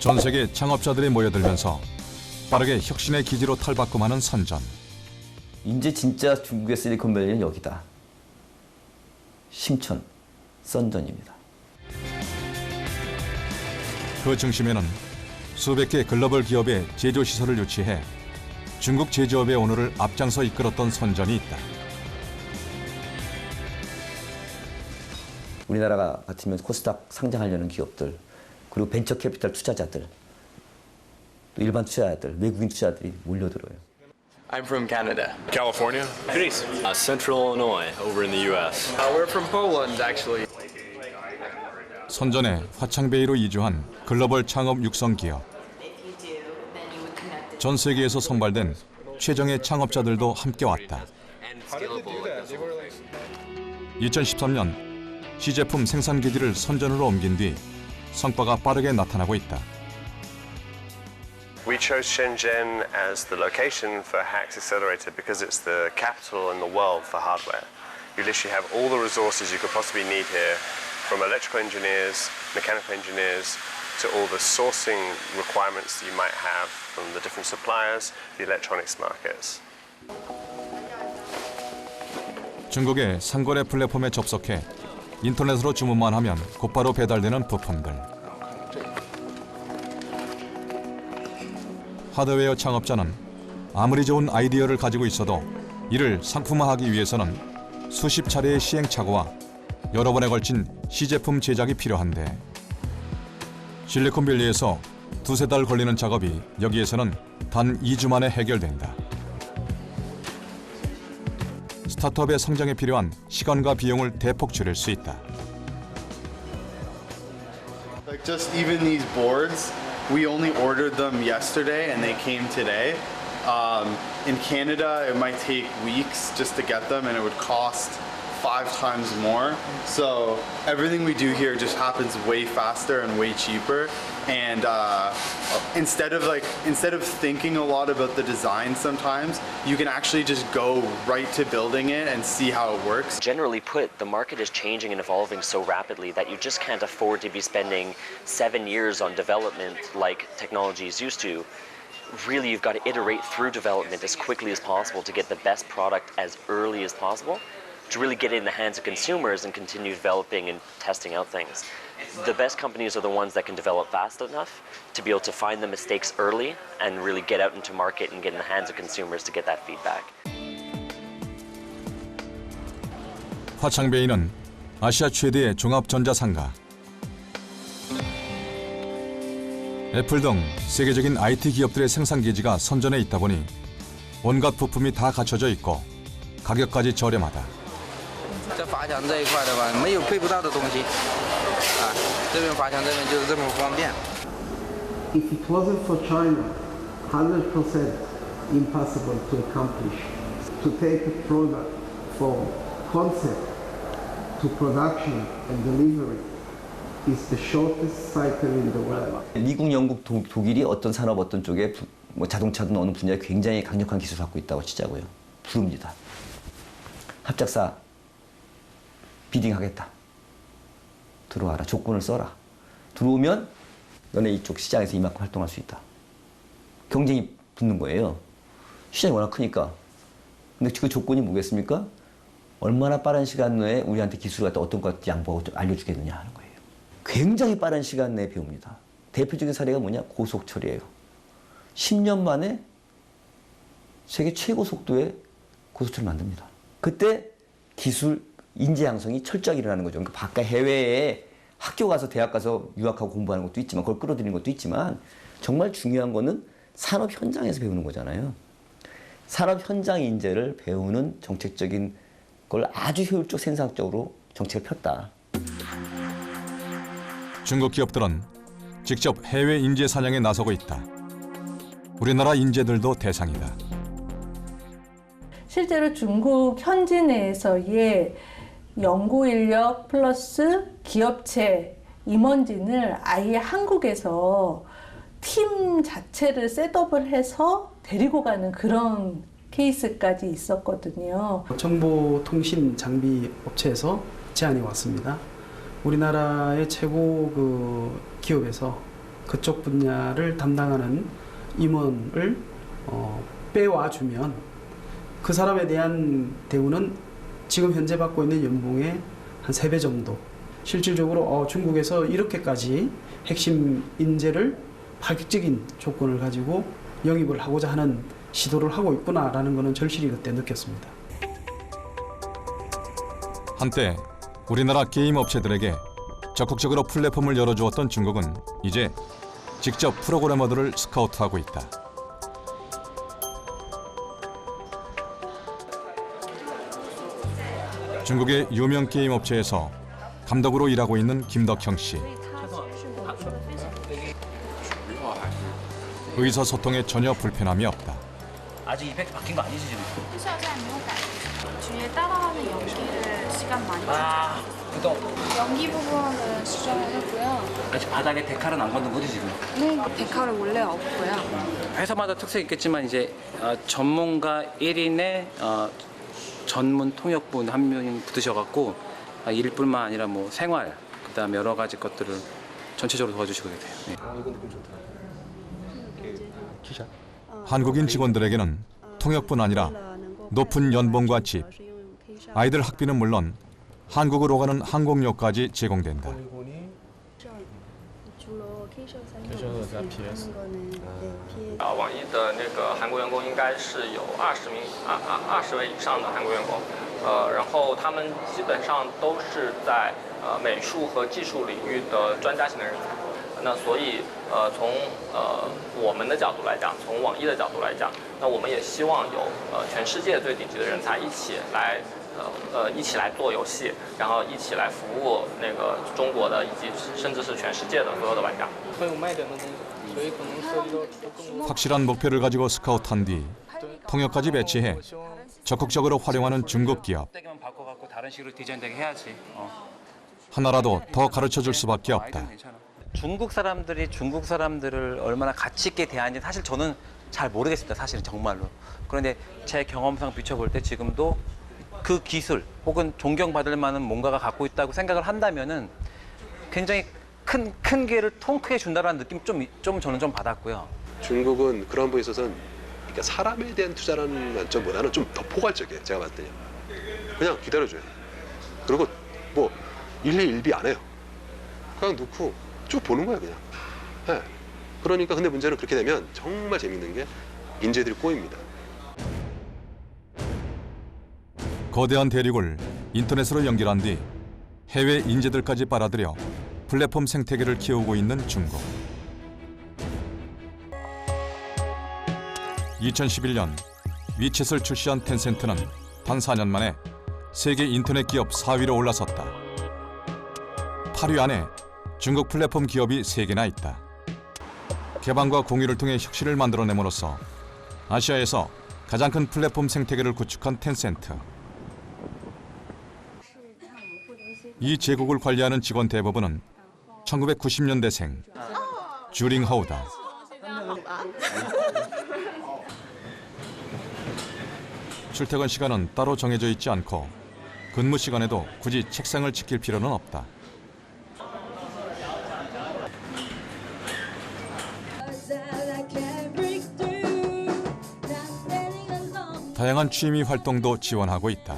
전 세계 창업자들이 모여들면서 빠르게 혁신의 기지로 탈바꿈하는 선전. 이제 진짜 중국의 실리콘밸리는 여기다. 심천, 선전입니다. 그 중심에는 수백 개 글로벌 기업의 제조시설을 유치해 중국 제조업의 오늘을 앞장서 이끌었던 선전이 있다. 우리나라가 같으면 코스닥 상장하려는 기업들, 그리고 벤처 캐피탈 투자자들, 또 일반 투자자들, 외국인 투자자들이 몰려들어요. I'm from Canada. California? Greece. Central Illinois, over in the U.S. We're from Poland, actually. 선전에 화창베이로 이주한 글로벌 창업 육성 기업. 전 세계에서 선발된 최정예 창업자들도 함께 왔다. 2013년 시제품 생산 기지를 선전으로 옮긴 뒤 성과가 빠르게 나타나고 있다. We chose Shenzhen as the location for HAX Accelerator because it's the capital in the world for hardware. You literally have all the resources you could possibly need here, from electrical engineers, mechanical engineers, to all the sourcing requirements that you might have from the different suppliers, the electronics markets. 중국의 상거래 플랫폼에 접속해 인터넷으로 주문만 하면 곧바로 배달되는 부품들. 하드웨어 창업자는 아무리 좋은 아이디어를 가지고 있어도 이를 상품화하기 위해서는 수십 차례의 시행착오와 여러 번에 걸친 시제품 제작이 필요한데 실리콘밸리에서 두세 달 걸리는 작업이 여기에서는 단 2주 만에 해결된다. 스타트업의 성장에 필요한 시간과 비용을 대폭 줄일 수 있다. Like just even these boards, we only ordered them yesterday and they came today. In Canada, it might take weeks just to get them and it would cost 5 times more. So everything we do here just happens way faster and way cheaper. And instead of thinking a lot about the design sometimes, you can actually just go right to building it and see how it works. Generally put, the market is changing and evolving so rapidly that you just can't afford to be spending 7 years on development like technologies used to. Really, you've got to iterate through development as quickly as possible to get the best product as early as possible, to really get it in the hands of consumers and continue developing and testing out things. The best companies are the ones that can develop fast enough to be able to find the mistakes early and really get out into market and get in the hands of consumers to get that feedback. 화창베이는 아시아 최대의 종합전자상가. 애플 등 세계적인 IT 기업들의 생산 기지가 선전에 있다 보니 온갖 부품이 다 갖춰져 있고 가격까지 저렴하다. 这发墙这一块的吧，没有配不到的东西，这边发墙这边就是这么方便。 If it wasn't for China, 100% impossible to accomplish. To take a product from concept to production and delivery is the shortest cycle in the world. 미국, 영국, 독일이 어떤 산업 어떤 쪽에 뭐 자동차든 어느 분야에 굉장히 강력한 기술을 갖고 있다고 치자고요. 부릅니다. 합작사 비딩하겠다. 들어와라. 조건을 써라. 들어오면 너네 이쪽 시장에서 이만큼 활동할 수 있다. 경쟁이 붙는 거예요. 시장이 워낙 크니까. 근데 그 조건이 뭐겠습니까? 얼마나 빠른 시간 내에 우리한테 기술을 갖다 어떤 것 양보하고 알려주겠느냐 하는 거예요. 굉장히 빠른 시간 내에 배웁니다. 대표적인 사례가 뭐냐? 고속철이에요. 10년 만에 세계 최고 속도의 고속철을 만듭니다. 그때 기술 인재 양성이 철저하게 일어나는 거죠. 그러니까 바깥 해외에 학교 가서 대학 가서 유학하고 공부하는 것도 있지만 그걸 끌어들이는 것도 있지만 정말 중요한 거는 산업 현장에서 배우는 거잖아요. 산업 현장 인재를 배우는 정책적인 걸 아주 효율적 생산적으로 정책을 폈다. 중국 기업들은 직접 해외 인재 사냥에 나서고 있다. 우리나라 인재들도 대상이다. 실제로 중국 현지 내에서의 연구 인력 플러스 기업체 임원진을 아예 한국에서 팀 자체를 셋업을 해서 데리고 가는 그런 케이스까지 있었거든요. 정보통신 장비 업체에서 제안이 왔습니다. 우리나라의 최고 기업에서 그쪽 분야를 담당하는 임원을 빼와주면 그 사람에 대한 대우는 지금 현재 받고 있는 연봉의 한 3배 정도. 실질적으로 중국에서 이렇게까지 핵심 인재를 파격적인 조건을 가지고 영입을 하고자 하는 시도를 하고 있구나라는 것은 절실히 그때 느꼈습니다. 한때 우리나라 게임 업체들에게 적극적으로 플랫폼을 열어주었던 중국은 이제 직접 프로그래머들을 스카우트하고 있다. 중국의 유명 게임 업체에서 감독으로 일하고 있는 김덕형 씨. 의사소통에 전혀 불편함이 없다. 아직 이펙트 바뀐 거 아니지 지금? 뒤에 따라하는 연기를 시간 많이 구독. 연기 부분은 수정을 했고요. 아직 바닥에 데칼은 안 건든 거지 지금? 네, 데칼은 원래 없고요. 회사마다 특색이 있겠지만 이제 전문가 1인의 전문 통역분 한 명이 붙으셔갖고 일뿐만 아니라 뭐 생활, 그다음에 여러 가지 것들을 전체적으로 도와주시게 돼요. 네. 이거 느낌 좋다. 기자. 한국인 직원들에게는 통역뿐 아니라 높은 연봉과 집, 아이들 학비는 물론 한국으로 가는 항공료까지 제공된다. 网易的那个韩国员工应该是有20位以上的韩国员工，然后他们基本上都是在美术和技术领域的专家型的人才。那所以从我们的角度来讲，从网易的角度来讲，那我们也希望有全世界最顶级的人才一起来做游戏，然后一起来服务那个中国的以及甚至是全世界的所有的玩家。会有卖点的东西，所以可能涉及到 확실한 목표를 가지고 스카우트한 뒤 통역까지 배치해 적극적으로 활용하는 중국 기업. 때만 바꿔갖고 다른 식으로 디자인되게 해야지. 하나라도 더 가르쳐줄 수밖에 없다. 중국 사람들이 중국 사람들을 얼마나 가치 있게 대하는지 사실 저는 잘 모르겠습니다. 사실은 정말로. 그런데 제 경험상 비춰볼 때 지금도 그 기술 혹은 존경받을 만한 뭔가가 갖고 있다고 생각을 한다면은 굉장히 큰 기회를 통크해 준다라는 느낌 좀 저는 좀 받았고요. 중국은 그런 부분에 있어서는 그러니까 사람에 대한 투자라는 관점보다는 좀 더 포괄적이에요. 제가 봤을 때요. 그냥 기다려줘요. 그리고 뭐 일리 일비 안 해요. 그냥 놓고 쭉 보는 거야 그냥. 네. 그러니까 근데 문제는 그렇게 되면 정말 재밌는 게 인재들이 꼬입니다. 거대한 대륙을 인터넷으로 연결한 뒤 해외 인재들까지 빨아들여 플랫폼 생태계를 키우고 있는 중국. 2011년 위챗을 출시한 텐센트는 단 4년 만에 세계 인터넷 기업 4위로 올라섰다. 8위 안에 중국 플랫폼 기업이 3개나 있다. 개방과 공유를 통해 혁신을 만들어냄으로써 아시아에서 가장 큰 플랫폼 생태계를 구축한 텐센트. 이 제국을 관리하는 직원 대부분은 1990년대생 주링하우다. 출퇴근 시간은 따로 정해져 있지 않고 근무 시간에도 굳이 책상을 지킬 필요는 없다. 다양한 취미 활동도 지원하고 있다.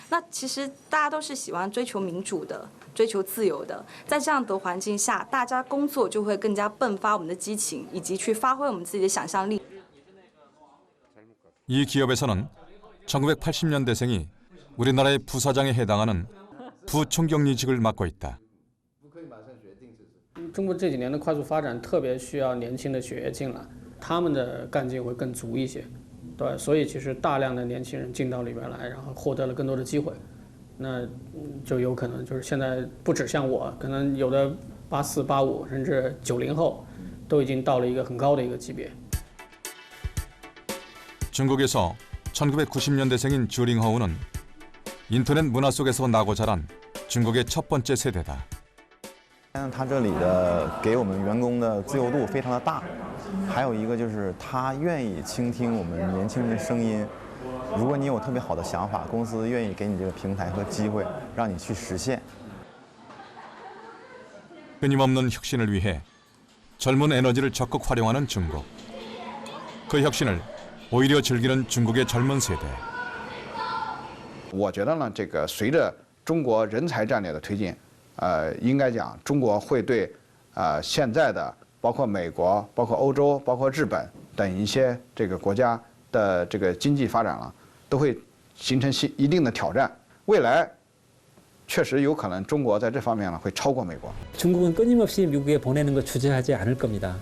那其实大家都是喜欢追求民主的、追求自由的，在这样的环境下，大家工作就会更加迸发我们的激情，以及去发挥我们自己的想象力。 이 기업에서는 1980년대생이 우리나라의 부사장에 해당하는 부총경리직을 맡고 있다. 中国这几年的快速发展，特别需要年轻的血液进来，他们的干劲会更足一些。对，所以其实大量的年轻人进到里边来，然后获得了更多的机会，那就有可能就是现在不只像我，可能有的84、85甚至90后，都已经到了一个很高的一个级别。 중국에서 1990년대생인 주링하우는 인터넷 문화 속에서 나고 자란 중국의 첫 번째 세대다. 他这里的给我们员工的自由度非常的大，还有一个就是他愿意倾听我们年轻人的声音。如果你有特别好的想法，公司愿意给你这个平台和机会，让你去实现。 끊임없는 혁신을 위해 젊은 에너지를 적극 활용하는 중국. 그 혁신을 오히려 즐기는 중국의 젊은 세대. 我觉得呢，这个随着中国人才战略的推进，应该讲中国会对现在的包括美国、包括欧洲、包括日本等一些这个国家的这个经济发展了，都会形成一定的挑战。未来确实有可能中国在这方面呢会超过美国。 중국은 끊임없이 미국에 보내는 거 주저하지 않을 겁니다.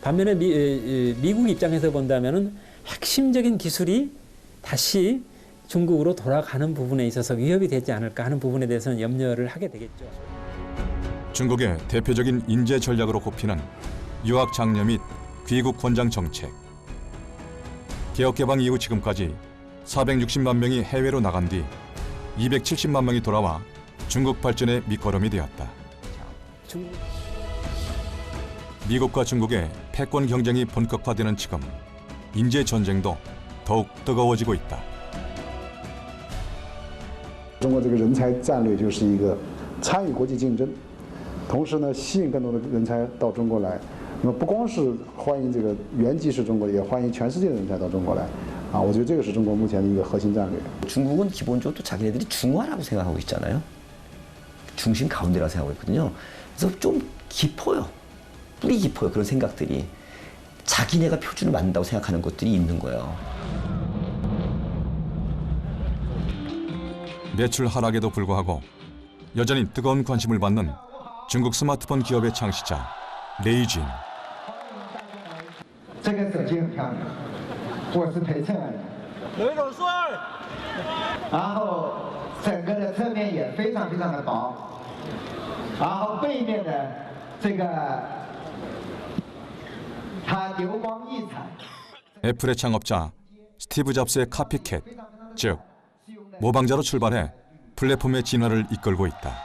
반면에 미국 입장에서 본다면은 핵심적인 기술이 다시 중국으로 돌아가는 부분에 있어서 위협이 되지 않을까 하는 부분에 대해서는 염려를 하게 되겠죠. 중국의 대표적인 인재 전략으로 꼽히는 유학 장려 및 귀국 권장 정책. 개혁 개방 이후 지금까지 460만 명이 해외로 나간 뒤 270만 명이 돌아와 중국 발전의 밑거름이 되었다. 미국과 중국의 패권 경쟁이 본격화되는 지금 인재 전쟁도 더욱 뜨거워지고 있다. 中国这个人才战略就是一个参与国际竞争，同时呢吸引更多的人才到中国来。那么不光是欢迎这个原籍是中国，也欢迎全世界的人才到中国来。我觉得这个是中国目前的一个核心战略。 중국은 기본적으로 또 자기네들이 중화라고 생각하고 있잖아요. 중심 가운데라고 생각하고 있거든요. 그래서 좀 깊어요. 뿌리 깊어요. 그런 생각들이. 자기네가 표준을 만든다고 생각하는 것들이 있는 거예요. 매출 하락에도 불구하고 여전히 뜨거운 관심을 받는 중국 스마트폰 기업의 창시자 레이진. 这个手机很漂亮，我是陪衬来的。有一种帅。然后整个的侧面也非常非常的薄，然后背面的这个它流光溢彩。 애플의 창업자 스티브 잡스의 카피캣, 즉 모방자로 출발해 플랫폼의 진화를 이끌고 있다.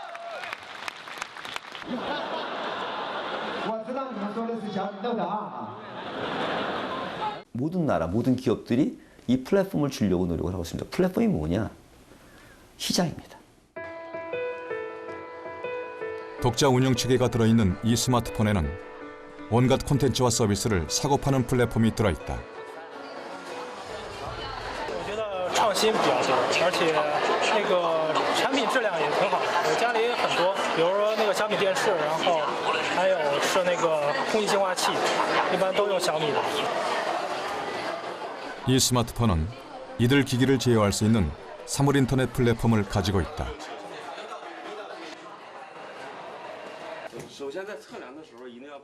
我知道你们说的是小米Note 2。 모든 나라, 모든 기업들이 이 플랫폼을 주려고 노력을 하고 있습니다. 플랫폼이 뭐냐? 시장입니다. 독자 운영 체계가 들어있는 이 스마트폰에는 온갖 콘텐츠와 서비스를 사고 파는 플랫폼이 들어있다. 我觉得创新比较多，而且那个产品质量也挺好。我家里也很多，比如说那个小米电视，然后还有是那个空气净化器，一般都用小米的。 이 스마트폰은 이들 기기를 제어할 수 있는 사물 인터넷 플랫폼을 가지고 있다.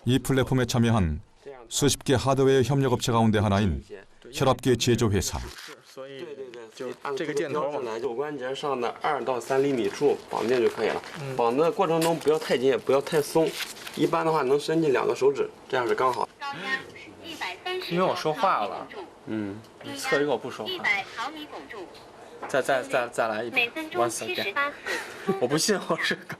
이 플랫폼에 참여한 수십 개 하드웨어 협력 업체 가운데 하나인 혈압계 제조 회사. 就这个箭头嘛，肘关节上的2到3厘米处绑定就可以了。绑的过程中不要太紧，也不要太松，一般的话能伸进2个手指，这样是刚好。因为我说话了，你测一个我不说话。再来一遍，once again。我不信我是个，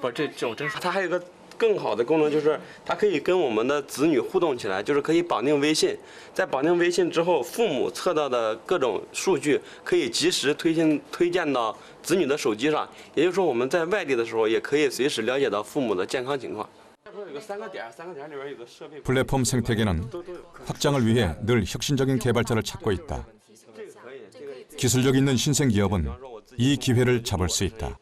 不这我真是。它还有一个更好的功能，就是它可以跟我们的子女互动起来，就是可以绑定微信。在绑定微信之后，父母测到的各种数据可以及时推荐到子女的手机上。也就是说，我们在外地的时候，也可以随时了解到父母的健康情况。有个3个点里边有个设备。 플랫폼 생태계는 확장을 위해 늘 혁신적인 개발자를 찾고 있다. 기술력 있는 신생 기업은 이 기회를 잡을 수 있다.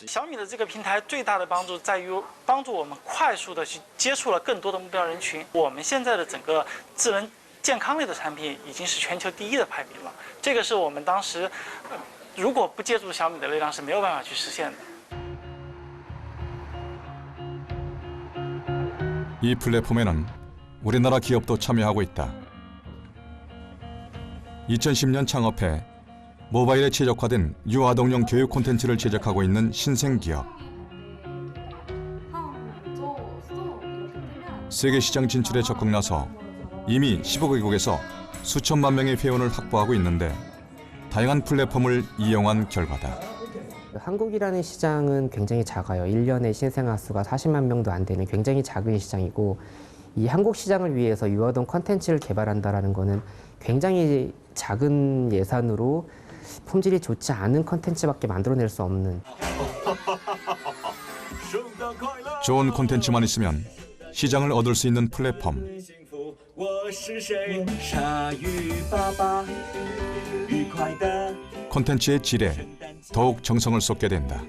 小米的这个平台最大的帮助在于帮助我们快速的去接触了更多的目标人群。我们现在的整个智能健康类的产品已经是全球第1的排名了，这个是我们当时如果不借助小米的力量是没有办法去实现的。 이 플랫폼에는 우리나라 기업도 참여하고 있다. 2010년 창업해 모바일에 최적화된 유아동용 교육 콘텐츠를 제작하고 있는 신생 기업. 세계 시장 진출에 적극 나서 이미 15개국에서 수천만 명의 회원을 확보하고 있는데 다양한 플랫폼을 이용한 결과다. 한국이라는 시장은 굉장히 작아요. 1년에 신생아 수가 40만 명도 안 되는 굉장히 작은 시장이고, 이 한국 시장을 위해서 유아동 콘텐츠를 개발한다는 거는 굉장히 작은 예산으로 품질이 좋지 않은 콘텐츠밖에 만들어낼 수 없는. 좋은 콘텐츠만 있으면 시장을 얻을 수 있는 플랫폼. 콘텐츠의 질에 더욱 정성을 쏟게 된다.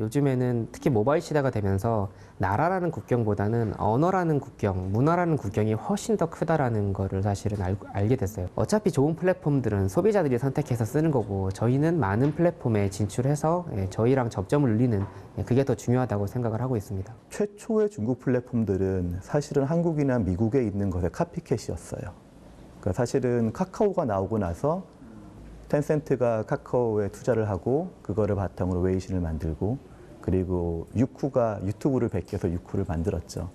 요즘에는 특히 모바일 시대가 되면서 나라라는 국경보다는 언어라는 국경, 문화라는 국경이 훨씬 더 크다라는 거를 사실은 알게 됐어요. 어차피 좋은 플랫폼들은 소비자들이 선택해서 쓰는 거고 저희는 많은 플랫폼에 진출해서 저희랑 접점을 늘리는 그게 더 중요하다고 생각을 하고 있습니다. 최초의 중국 플랫폼들은 사실은 한국이나 미국에 있는 것의 카피캣이었어요. 그러니까 사실은 카카오가 나오고 나서 텐센트가 카카오에 투자를 하고 그거를 바탕으로 웨이신을 만들고 그리고 유쿠가 유튜브를 베껴서 유쿠를 만들었죠.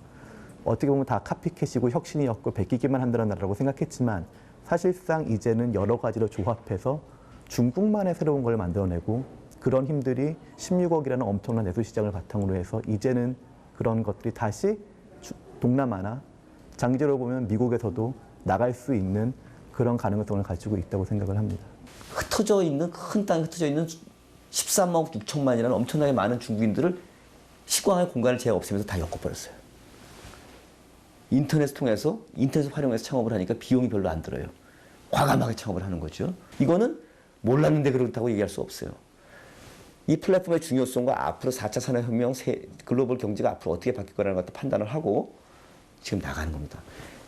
어떻게 보면 다 카피캣이고 혁신이 없고 베끼기만 한다라고 생각했지만 사실상 이제는 여러 가지로 조합해서 중국만의 새로운 걸 만들어내고 그런 힘들이 16억이라는 엄청난 내수 시장을 바탕으로 해서 이제는 그런 것들이 다시 동남아나 장기적으로 보면 미국에서도 나갈 수 있는 그런 가능성을 가지고 있다고 생각을 합니다. 흩어져 있는 큰 땅에 흩어져 있는 13억 6천만이라는 엄청나게 많은 중국인들을 시공할 공간을 제가 없애면서 다 엮어버렸어요. 인터넷을 통해서 인터넷을 활용해서 창업을 하니까 비용이 별로 안 들어요. 과감하게 창업을 하는 거죠. 이거는 몰랐는데 그렇다고 얘기할 수 없어요. 이 플랫폼의 중요성과 앞으로 4차 산업혁명, 글로벌 경제가 앞으로 어떻게 바뀔 거라는 것도 판단을 하고 지금 나가는 겁니다.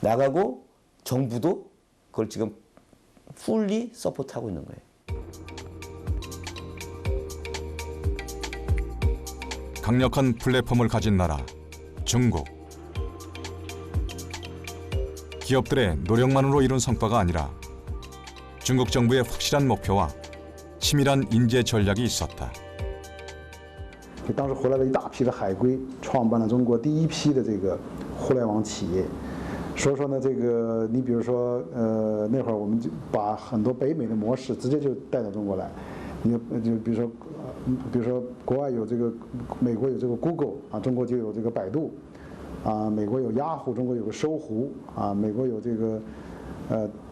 나가고 정부도 그걸 지금 풀리 서포트하고 있는 거예요. 강력한 플랫폼을 가진 나라, 중국. 기업들의 노력만으로 이룬 성과가 아니라 중국 정부의 확실한 목표와 치밀한 인재 전략이 있었다. 当时回来了一大批的海归，创办了中国第一批的这个互联网企业。所以说呢，这个你比如说，那会儿我们就把很多北美的模式直接就带到中国来。你就比如说国外有这个，美国有这个 Google 啊，中国就有这个百度，啊，美国有雅虎，中国有个搜狐，啊，美国有这个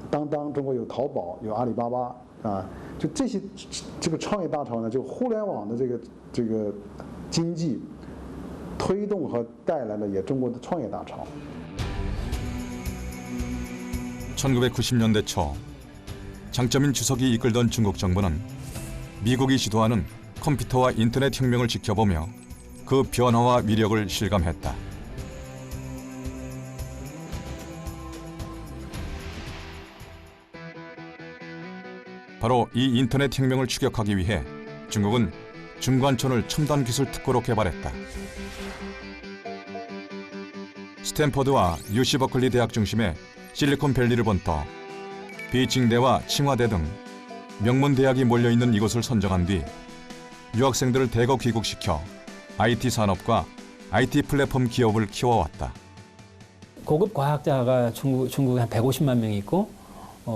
当当，中国有淘宝，有阿里巴巴，啊，就这些这个创业大潮呢，就互联网的这个经济推动和带来了也中国的创业大潮。 1990년대 초 장점인 주석이 이끌던 중국 정부는 미국이 주도하는 컴퓨터와 인터넷 혁명을 지켜보며 그 변화와 위력을 실감했다. 바로 이 인터넷 혁명을 추격하기 위해 중국은 중관촌을 첨단 기술 특구로 개발했다. 스탠퍼드와 UC 버클리 대학 중심의 실리콘밸리를 번떠 베이징대와 칭화대 등 명문 대학이 몰려있는 이곳을 선정한 뒤 유학생들을 대거 귀국시켜 IT 산업과 IT 플랫폼 기업을 키워왔다. 고급 과학자가 중국에 한 150만 명이 있고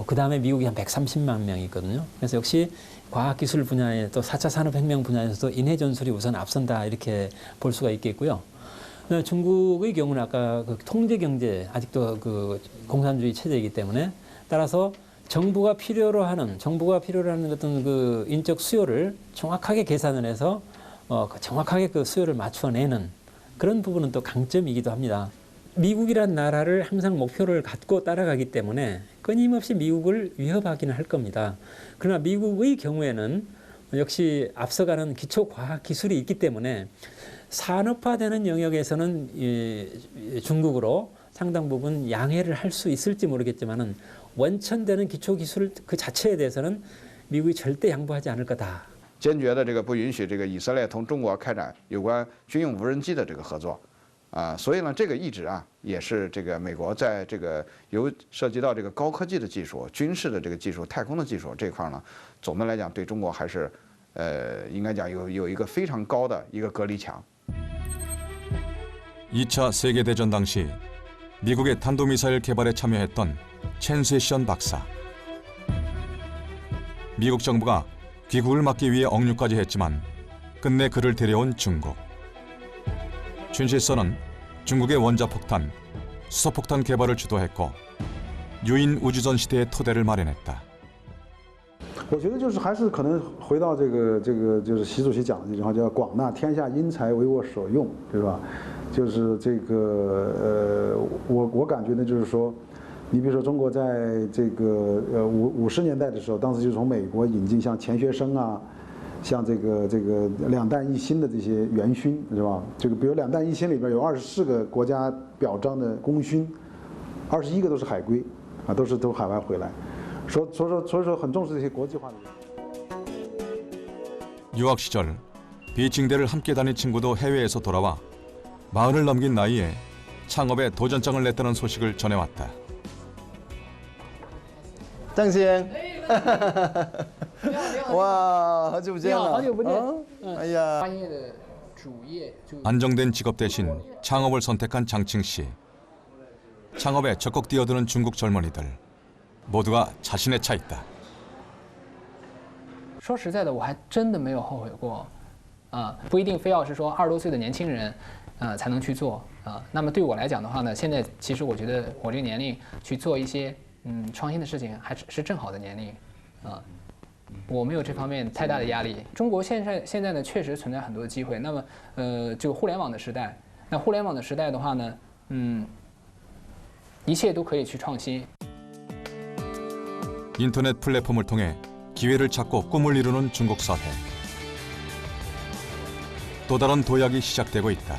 그 다음에 미국이 한 130만 명이 있거든요. 그래서 역시 과학기술 분야에 또 4차 산업혁명 분야에서도 인해 전술이 우선 앞선다 이렇게 볼 수가 있겠고요. 중국의 경우는 아까 그 통제 경제 아직도 그 공산주의 체제이기 때문에 따라서 정부가 필요로 하는 어떤 그 인적 수요를 정확하게 계산을 해서 정확하게 그 수요를 맞춰내는 그런 부분은 또 강점이기도 합니다. 미국이란 나라를 항상 목표를 갖고 따라가기 때문에 끊임없이 미국을 위협하기는 할 겁니다. 그러나 미국의 경우에는 역시 앞서가는 기초과학기술이 있기 때문에 산업화되는 영역에서는 중국으로 상당 부분 양해를 할 수 있을지 모르겠지만은 원천되는 기초기술 그 자체에 대해서는 미국이 절대 양보하지 않을 거다. 坚决的这个不允许这个以色列同中国开展有关军用无人机的这个合作，所以呢，这个一直也是这个美国在这个涉及到这个高科技的技术、军事的这个技术、太空的技术这块呢，总的来讲对中国还是应该讲有一个非常高的一个隔离墙。 2차 세계대전 당시 미국의 탄도미사일 개발에 참여했던 첸 쇄션 박사. 미국 정부가 귀국을 막기 위해 억류까지 했지만 끝내 그를 데려온 중국. 첸 쇄션은 중국의 원자폭탄, 수소폭탄 개발을 주도했고 유인 우주전 시대의 토대를 마련했다. 我觉得就是还是可能回到这个就是习主席讲的这句话，叫广纳天下英才为我所用，对吧？就是这个我感觉呢，就是说，你比如说中国在这个50年代的时候，当时就从美国引进像钱学森啊，像这个两弹一星的这些元勋，是吧？这个比如两弹一星里边有24个国家表彰的功勋，21个都是海归，啊，都海外回来。所以说很重视这些国际化的。 유학 시절 비칭대를 함께 다닌 친구도 해외에서 돌아와 40을 넘긴 나이에 창업에 도전장을 냈다는 소식을 전해왔다. 张先，哇，好久不见了！好久不见。哎呀， 专业的主业就 안정된 직업 대신 창업을 선택한 장칭 씨. 창업에 적극 뛰어드는 중국 젊은이들 모두가 자신에 차 있다. 说实在的，我还真的没有后悔过，不一定非要是说20多岁的年轻人，才能去做啊。那么对我来讲的话呢，现在其实我觉得我这个年龄去做一些创新的事情，还是正好的年龄，我没有这方面太大的压力。中国现在呢，确实存在很多的机会。那么这个互联网的时代，那互联网的时代的话呢，一切都可以去创新。 인터넷 플랫폼을 통해 기회를 찾고 꿈을 이루는 중국 사회. 또 다른 도약이 시작되고 있다.